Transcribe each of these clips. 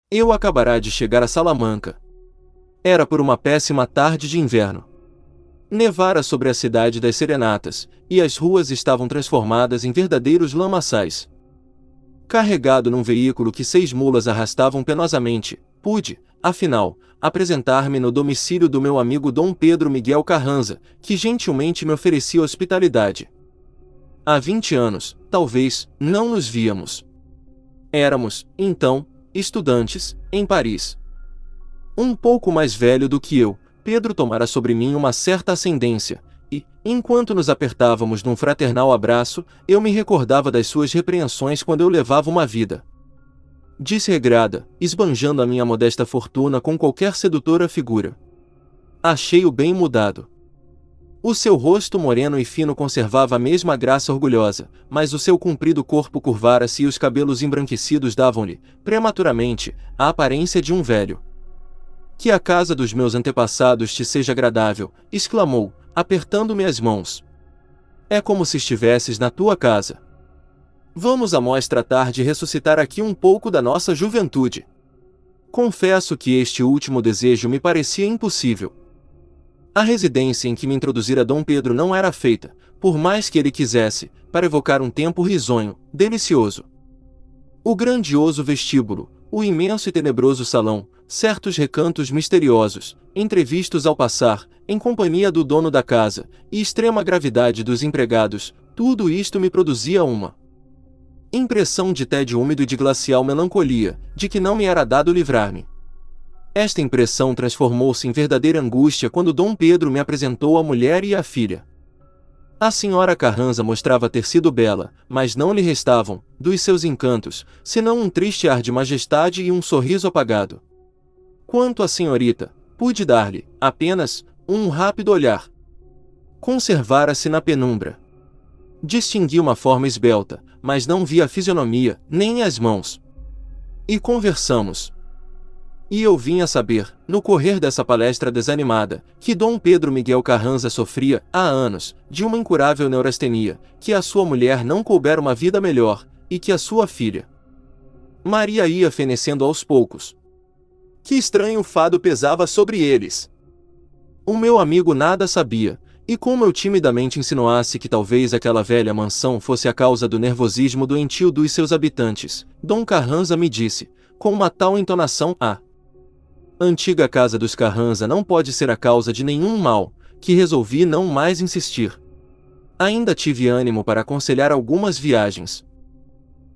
Eu acabara de chegar a Salamanca. Era por uma péssima tarde de inverno. Nevara sobre a cidade das serenatas, e as ruas estavam transformadas em verdadeiros lamaçais. Carregado num veículo que 6 mulas arrastavam penosamente, pude, afinal, apresentar-me no domicílio do meu amigo Dom Pedro Miguel Carranza, que gentilmente me oferecia hospitalidade. Há 20 anos, talvez, não nos víamos. Éramos, então, estudantes, em Paris. Um pouco mais velho do que eu, Pedro tomara sobre mim uma certa ascendência, e, enquanto nos apertávamos num fraternal abraço, eu me recordava das suas repreensões quando eu levava uma vida desregrada, esbanjando a minha modesta fortuna com qualquer sedutora figura. Achei-o bem mudado. O seu rosto moreno e fino conservava a mesma graça orgulhosa, mas o seu comprido corpo curvara-se e os cabelos embranquecidos davam-lhe, prematuramente, a aparência de um velho. Que a casa dos meus antepassados te seja agradável, exclamou, apertando-me as mãos. É como se estivesses na tua casa. Vamos a nós tratar de ressuscitar aqui um pouco da nossa juventude. Confesso que este último desejo me parecia impossível. A residência em que me introduzira Dom Pedro não era feita, por mais que ele quisesse, para evocar um tempo risonho, delicioso. O grandioso vestíbulo, o imenso e tenebroso salão, certos recantos misteriosos, entrevistos ao passar, em companhia do dono da casa, e extrema gravidade dos empregados, tudo isto me produzia uma impressão de tédio úmido e de glacial melancolia, de que não me era dado livrar-me. Esta impressão transformou-se em verdadeira angústia quando Dom Pedro me apresentou a mulher e a filha. A senhora Carranza mostrava ter sido bela, mas não lhe restavam, dos seus encantos, senão um triste ar de majestade e um sorriso apagado. Quanto à senhorita, pude dar-lhe, apenas, um rápido olhar. Conservara-se na penumbra. Distingui uma forma esbelta, mas não vi a fisionomia, nem as mãos. E conversamos. E eu vim a saber, no correr dessa palestra desanimada, que Dom Pedro Miguel Carranza sofria, há anos, de uma incurável neurastenia, que a sua mulher não coubera uma vida melhor, e que a sua filha Maria ia fenecendo aos poucos. Que estranho fado pesava sobre eles! O meu amigo nada sabia, e como eu timidamente insinuasse que talvez aquela velha mansão fosse a causa do nervosismo doentio dos seus habitantes, Dom Carranza me disse, com uma tal entonação, a antiga casa dos Carranza não pode ser a causa de nenhum mal, que resolvi não mais insistir. Ainda tive ânimo para aconselhar algumas viagens.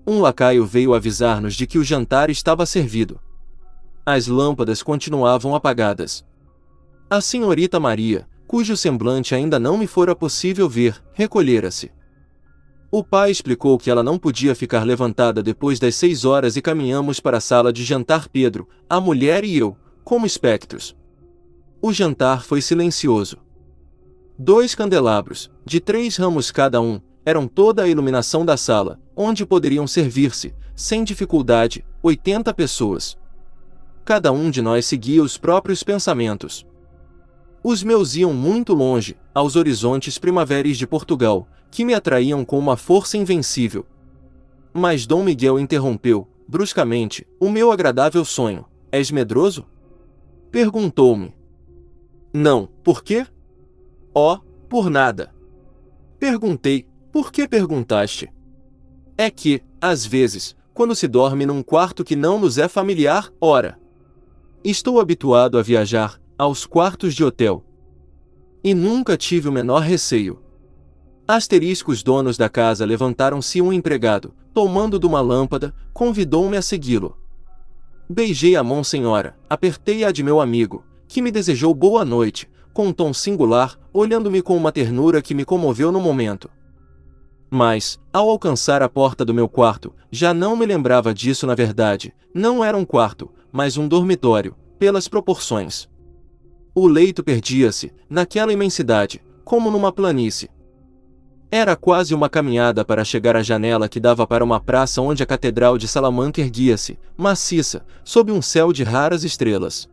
Um lacaio veio avisar-nos de que o jantar estava servido. As lâmpadas continuavam apagadas. A senhorita Maria, cujo semblante ainda não me fora possível ver, recolhera-se. O pai explicou que ela não podia ficar levantada depois das 6 horas e caminhamos para a sala de jantar Pedro, a mulher e eu, como espectros. O jantar foi silencioso. 2 candelabros, de 3 ramos cada um, eram toda a iluminação da sala, onde poderiam servir-se, sem dificuldade, 80 pessoas. Cada um de nós seguia os próprios pensamentos. Os meus iam muito longe, aos horizontes primaveris de Portugal, que me atraíam com uma força invencível. Mas Dom Miguel interrompeu, bruscamente, o meu agradável sonho. És medroso? Perguntou-me. Não, por quê? Oh, por nada. Perguntei, por que perguntaste? É que, às vezes, quando se dorme num quarto que não nos é familiar, ora. Estou habituado a viajar, aos quartos de hotel. E nunca tive o menor receio. Os donos da casa levantaram-se um empregado, tomando de uma lâmpada, convidou-me a segui-lo. Beijei a mão senhora, apertei-a de meu amigo, que me desejou boa noite, com um tom singular, olhando-me com uma ternura que me comoveu no momento. Mas, ao alcançar a porta do meu quarto, já não me lembrava disso na verdade, não era um quarto, mas um dormitório, pelas proporções. O leito perdia-se, naquela imensidade, como numa planície. Era quase uma caminhada para chegar à janela que dava para uma praça onde a Catedral de Salamanca erguia-se, maciça, sob um céu de raras estrelas.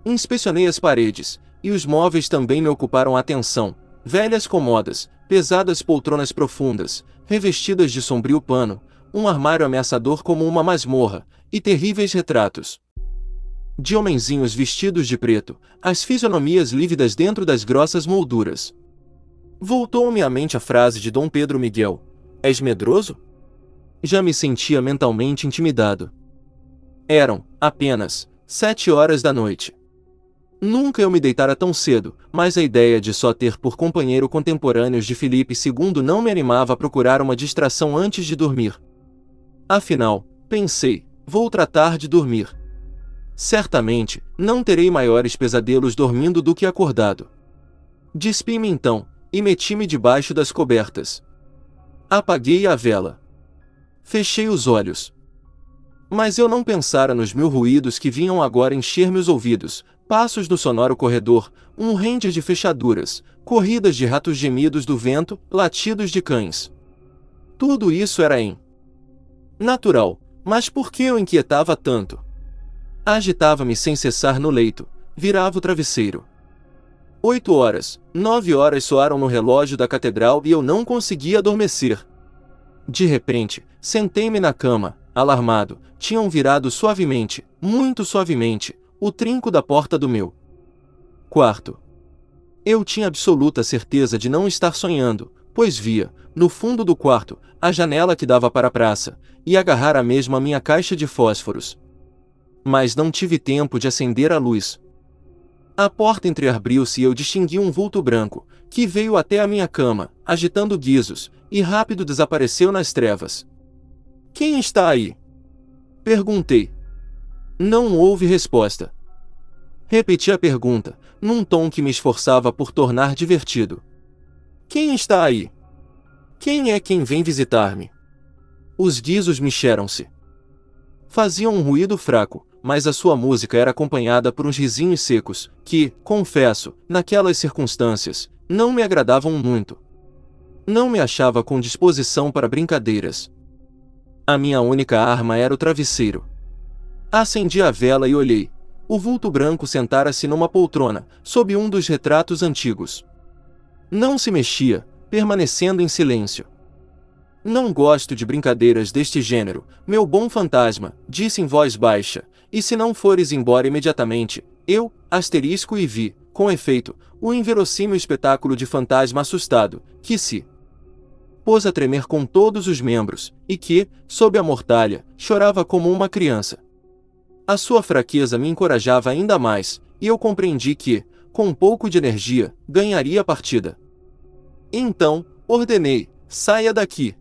Inspecionei as paredes, e os móveis também me ocuparam a atenção, velhas comodas, pesadas poltronas profundas, revestidas de sombrio pano, um armário ameaçador como uma masmorra, e terríveis retratos de homenzinhos vestidos de preto, as fisionomias lívidas dentro das grossas molduras. Voltou-me à mente a frase de Dom Pedro Miguel: "És medroso?" Já me sentia mentalmente intimidado. Eram, apenas, 7 horas da noite. Nunca eu me deitara tão cedo, mas a ideia de só ter por companheiro contemporâneos de Filipe II não me animava a procurar uma distração antes de dormir. Afinal, pensei, vou tratar de dormir. Certamente, não terei maiores pesadelos dormindo do que acordado. Despi-me então, e meti-me debaixo das cobertas. Apaguei a vela. Fechei os olhos. Mas eu não pensara nos 1000 ruídos que vinham agora encher meus ouvidos: passos no sonoro corredor, um render de fechaduras, corridas de ratos, gemidos do vento, latidos de cães. Tudo isso era natural, mas por que eu inquietava tanto? Agitava-me sem cessar no leito, virava o travesseiro. 8 horas, 9 horas soaram no relógio da catedral e eu não conseguia adormecer. De repente, sentei-me na cama, alarmado. Tinham virado suavemente, muito suavemente, o trinco da porta do meu quarto. Eu tinha absoluta certeza de não estar sonhando, pois via, no fundo do quarto, a janela que dava para a praça, e agarrara mesmo a minha caixa de fósforos. Mas não tive tempo de acender a luz. A porta entreabriu-se e eu distingui um vulto branco, que veio até a minha cama, agitando guizos, e rápido desapareceu nas trevas. "Quem está aí?" perguntei. Não houve resposta. Repeti a pergunta, num tom que me esforçava por tornar divertido. "Quem está aí? Quem é quem vem visitar-me?" Os guizos mexeram-se. Faziam um ruído fraco, mas a sua música era acompanhada por uns risinhos secos, que, confesso, naquelas circunstâncias, não me agradavam muito. Não me achava com disposição para brincadeiras. A minha única arma era o travesseiro. Acendi a vela e olhei. O vulto branco sentara-se numa poltrona, sob um dos retratos antigos. Não se mexia, permanecendo em silêncio. "Não gosto de brincadeiras deste gênero, meu bom fantasma", disse em voz baixa, "e se não fores embora imediatamente, eu, asterisco", e vi, com efeito, o inverossímil espetáculo de fantasma assustado, que se pôs a tremer com todos os membros, e que, sob a mortalha, chorava como uma criança. A sua fraqueza me encorajava ainda mais, e eu compreendi que, com um pouco de energia, ganharia a partida. Então, ordenei: "Saia daqui."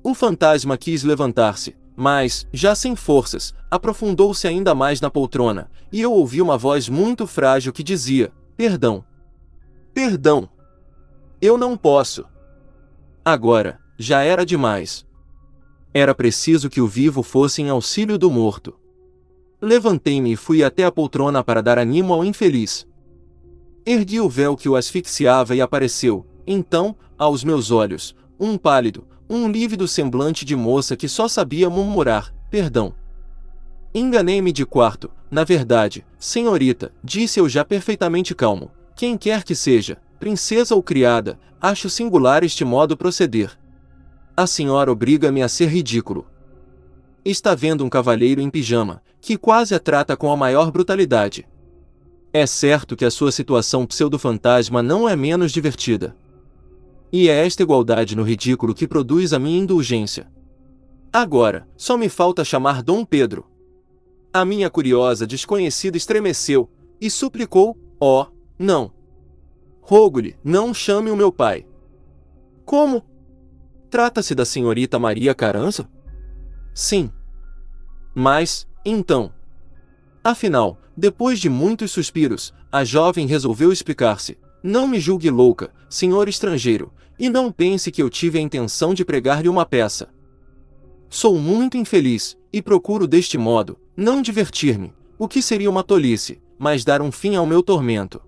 O fantasma quis levantar-se, mas, já sem forças, aprofundou-se ainda mais na poltrona, e eu ouvi uma voz muito frágil que dizia: "Perdão. Perdão. Eu não posso." Agora, já era demais. Era preciso que o vivo fosse em auxílio do morto. Levantei-me e fui até a poltrona para dar ânimo ao infeliz. Ergui o véu que o asfixiava e apareceu, então, aos meus olhos, um pálido, lívido semblante de moça que só sabia murmurar: "Perdão." Enganei-me de quarto, na verdade, senhorita, disse eu já perfeitamente calmo. "Quem quer que seja, princesa ou criada, acho singular este modo proceder. A senhora obriga-me a ser ridículo. Está vendo um cavalheiro em pijama, que quase a trata com a maior brutalidade. É certo que a sua situação pseudo-fantasma não é menos divertida. E é esta igualdade no ridículo que produz a minha indulgência. Agora, só me falta chamar Dom Pedro." A minha curiosa desconhecida estremeceu, e suplicou: "Oh, não. Rogo-lhe, não chame o meu pai." "Como? Trata-se da senhorita Maria Carranza?" "Sim." "Mas, então..." Afinal, depois de muitos suspiros, a jovem resolveu explicar-se: "Não me julgue louca, senhor estrangeiro, e não pense que eu tive a intenção de pregar-lhe uma peça. Sou muito infeliz, e procuro deste modo, não divertir-me, o que seria uma tolice, mas dar um fim ao meu tormento.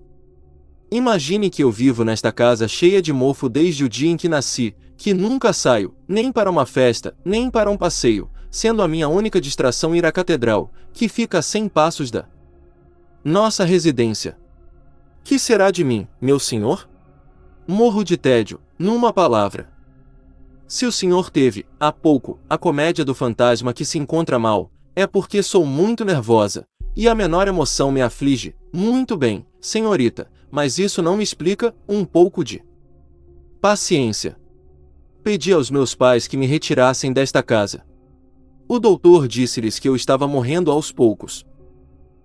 Imagine que eu vivo nesta casa cheia de mofo desde o dia em que nasci, que nunca saio, nem para uma festa, nem para um passeio, sendo a minha única distração ir à catedral, que fica a 100 passos da nossa residência. Que será de mim, meu senhor? Morro de tédio, numa palavra. Se o senhor teve, há pouco, a comédia do fantasma que se encontra mal, É porque sou muito nervosa, e a menor emoção me aflige. Muito bem, senhorita, mas isso não me explica um pouco de paciência. Pedi aos meus pais que me retirassem desta casa. O doutor disse-lhes que eu estava morrendo aos poucos.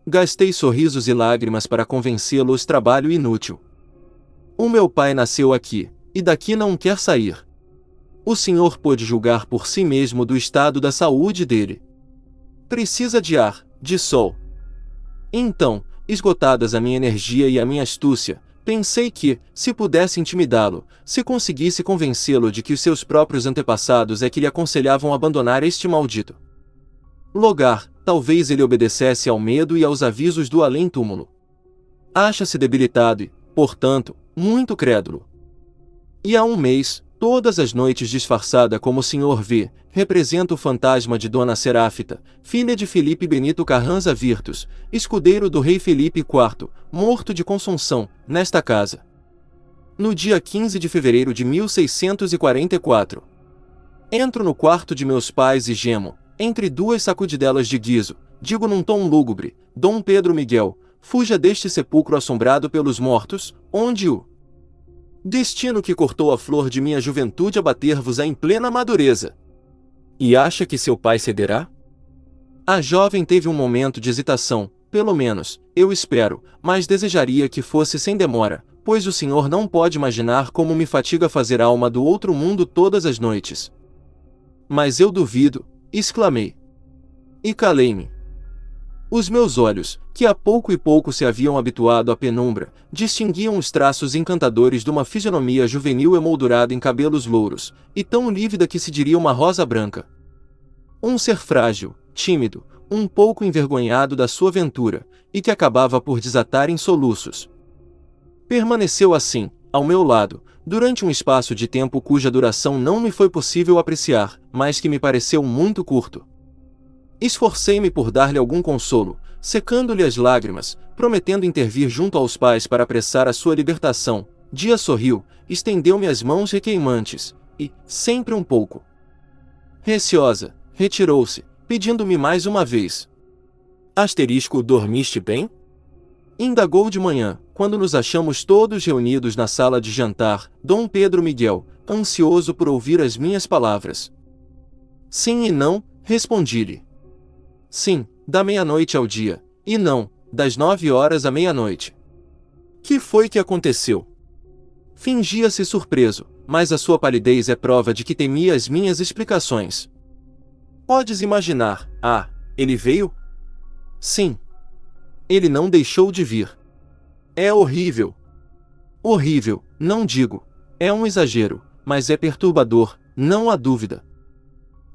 Gastei sorrisos e lágrimas para convencê-los, trabalho inútil. O meu pai nasceu aqui, e daqui não quer sair. O senhor pôde julgar por si mesmo do estado da saúde dele. Precisa de ar, de sol. Então, esgotadas a minha energia e a minha astúcia, pensei que, se pudesse intimidá-lo, se conseguisse convencê-lo de que os seus próprios antepassados é que lhe aconselhavam abandonar este maldito lugar, talvez ele obedecesse ao medo e aos avisos do além-túmulo. Acha-se debilitado e, portanto, muito crédulo. E há um mês, todas as noites disfarçada como o senhor vê, representa o fantasma de Dona Seráfita, filha de Felipe Benito Carranza Virtus, escudeiro do rei Felipe IV, morto de consunção, nesta casa. No dia 15 de fevereiro de 1644. Entro no quarto de meus pais e gemo, entre duas sacudidelas de guizo, digo num tom lúgubre: Dom Pedro Miguel, fuja deste sepulcro assombrado pelos mortos, onde o destino que cortou a flor de minha juventude abater-vos-á em plena madureza. E acha que seu pai cederá? A jovem teve um momento de hesitação. Pelo menos, eu espero, mas desejaria que fosse sem demora, pois o senhor não pode imaginar como me fatiga fazer alma do outro mundo todas as noites. Mas eu duvido, exclamei. E calei-me. Os meus olhos, que a pouco e pouco se haviam habituado à penumbra, distinguiam os traços encantadores de uma fisionomia juvenil emoldurada em cabelos louros, e tão lívida que se diria uma rosa branca. Um ser frágil, tímido, um pouco envergonhado da sua ventura, e que acabava por desatar em soluços. Permaneceu assim, ao meu lado, durante um espaço de tempo cuja duração não me foi possível apreciar, mas que me pareceu muito curto. Esforcei-me por dar-lhe algum consolo, secando-lhe as lágrimas, prometendo intervir junto aos pais para apressar a sua libertação. Dia sorriu, estendeu-me as mãos requeimantes, e, sempre um pouco receosa, retirou-se, pedindo-me mais uma vez. Dormiste bem? Indagou de manhã, quando nos achamos todos reunidos na sala de jantar, Dom Pedro Miguel, ansioso por ouvir as minhas palavras. Sim e não, respondi-lhe. Sim, da meia-noite ao dia, e não, das 9 horas à meia-noite. Que foi que aconteceu? Fingia-se surpreso, mas a sua palidez é prova de que temia as minhas explicações. Podes imaginar, ele veio? Sim. Ele não deixou de vir. É horrível. Horrível, não digo. É um exagero, mas é perturbador, não há dúvida.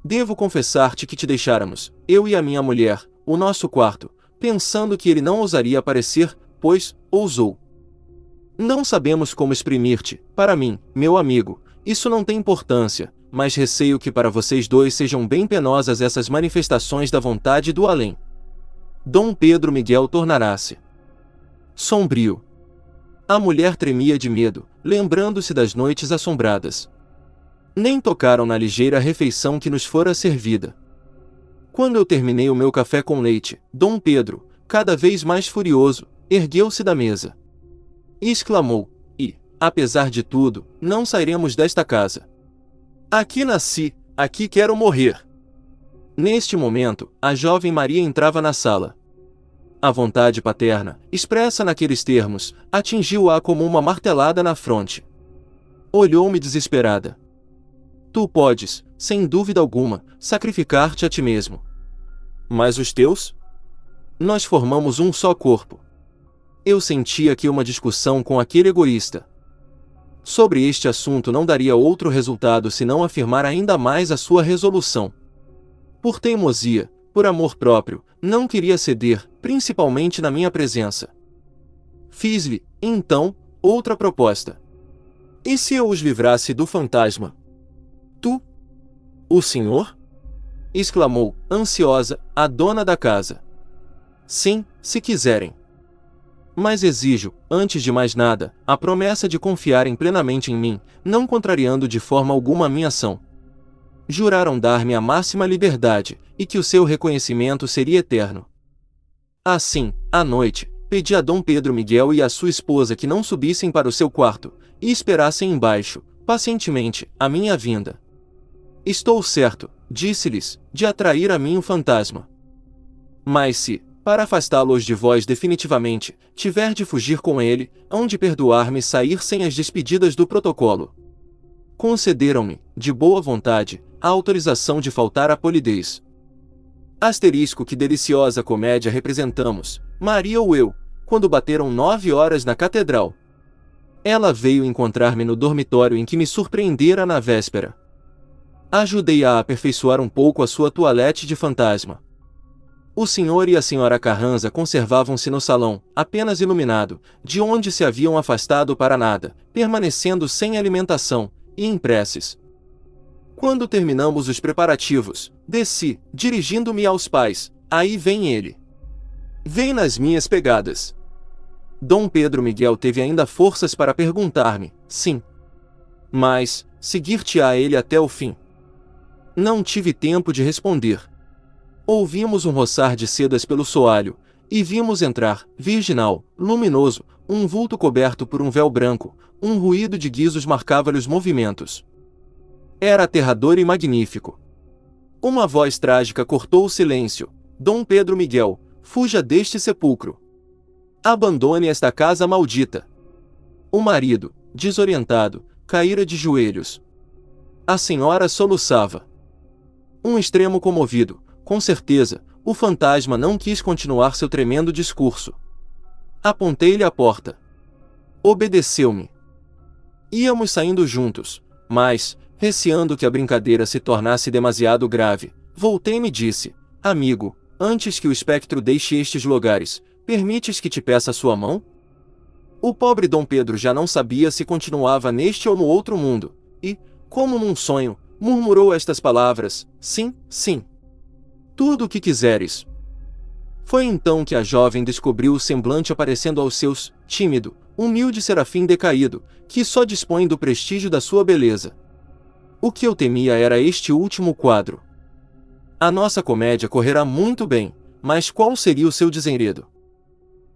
Devo confessar-te que te deixáramos, eu e a minha mulher, o nosso quarto, pensando que ele não ousaria aparecer, pois, ousou. Não sabemos como exprimir-te, para mim, meu amigo, isso não tem importância, mas receio que para vocês dois sejam bem penosas essas manifestações da vontade do além. Dom Pedro Miguel tornará-se sombrio. A mulher tremia de medo, lembrando-se das noites assombradas. Nem tocaram na ligeira refeição que nos fora servida. Quando eu terminei o meu café com leite, Dom Pedro, cada vez mais furioso, ergueu-se da mesa e exclamou: "E, apesar de tudo, não sairemos desta casa. Aqui nasci, aqui quero morrer." Neste momento, a jovem Maria entrava na sala. A vontade paterna, expressa naqueles termos, atingiu-a como uma martelada na fronte. Olhou-me desesperada. Tu podes, sem dúvida alguma, sacrificar-te a ti mesmo. Mas os teus? Nós formamos um só corpo. Eu sentia que uma discussão com aquele egoísta sobre este assunto não daria outro resultado senão afirmar ainda mais a sua resolução. Por teimosia, por amor próprio, não queria ceder, principalmente na minha presença. Fiz-lhe, então, outra proposta. E se eu os livrasse do fantasma? Tu? O senhor? Exclamou, ansiosa, a dona da casa. Sim, se quiserem. Mas exijo, antes de mais nada, a promessa de confiarem plenamente em mim, não contrariando de forma alguma a minha ação. Juraram dar-me a máxima liberdade, e que o seu reconhecimento seria eterno. Assim, à noite, pedi a Dom Pedro Miguel e a sua esposa que não subissem para o seu quarto, e esperassem embaixo, pacientemente, a minha vinda. Estou certo, disse-lhes, de atrair a mim o fantasma. Mas se, para afastá-los de vós definitivamente, tiver de fugir com ele, hão de perdoar-me sair sem as despedidas do protocolo. Concederam-me, de boa vontade, a autorização de faltar à polidez. Asterisco, que deliciosa comédia representamos, Maria ou eu, quando bateram 9 horas na catedral. Ela veio encontrar-me no dormitório em que me surpreendera na véspera. Ajudei-a a aperfeiçoar um pouco a sua toilette de fantasma. O senhor e a senhora Carranza conservavam-se no salão, apenas iluminado, de onde se haviam afastado para nada, permanecendo sem alimentação, e em preces. Quando terminamos os preparativos, desci, dirigindo-me aos pais. Aí vem ele. Vem nas minhas pegadas. Dom Pedro Miguel teve ainda forças para perguntar-me, sim. Mas, seguir-te-á ele até o fim? Não tive tempo de responder. Ouvimos um roçar de sedas pelo soalho, e vimos entrar, virginal, luminoso, um vulto coberto por um véu branco, um ruído de guizos marcava-lhe os movimentos. Era aterrador e magnífico. Uma voz trágica cortou o silêncio. Dom Pedro Miguel, fuja deste sepulcro. Abandone esta casa maldita. O marido, desorientado, caíra de joelhos. A senhora soluçava. Um extremo comovido, com certeza, o fantasma não quis continuar seu tremendo discurso. Apontei-lhe a porta. Obedeceu-me. Íamos saindo juntos, mas, receando que a brincadeira se tornasse demasiado grave, voltei-me e disse, amigo, antes que o espectro deixe estes lugares, permites que te peça sua mão? O pobre Dom Pedro já não sabia se continuava neste ou no outro mundo, e, como num sonho, murmurou estas palavras, sim, sim. Tudo o que quiseres. Foi então que a jovem descobriu o semblante aparecendo aos seus, tímido, humilde serafim decaído, que só dispõe do prestígio da sua beleza. O que eu temia era este último quadro. A nossa comédia correrá muito bem, mas qual seria o seu desenredo?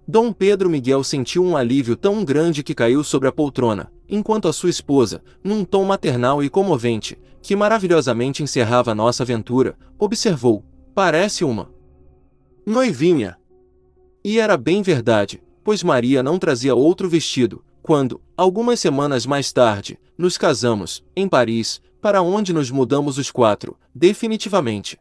Dom Pedro Miguel sentiu um alívio tão grande que caiu sobre a poltrona, enquanto a sua esposa, num tom maternal e comovente, que maravilhosamente encerrava nossa aventura, observou, parece uma noivinha. E era bem verdade, pois Maria não trazia outro vestido, quando, algumas semanas mais tarde, nos casamos, em Paris, para onde nos mudamos os 4, definitivamente.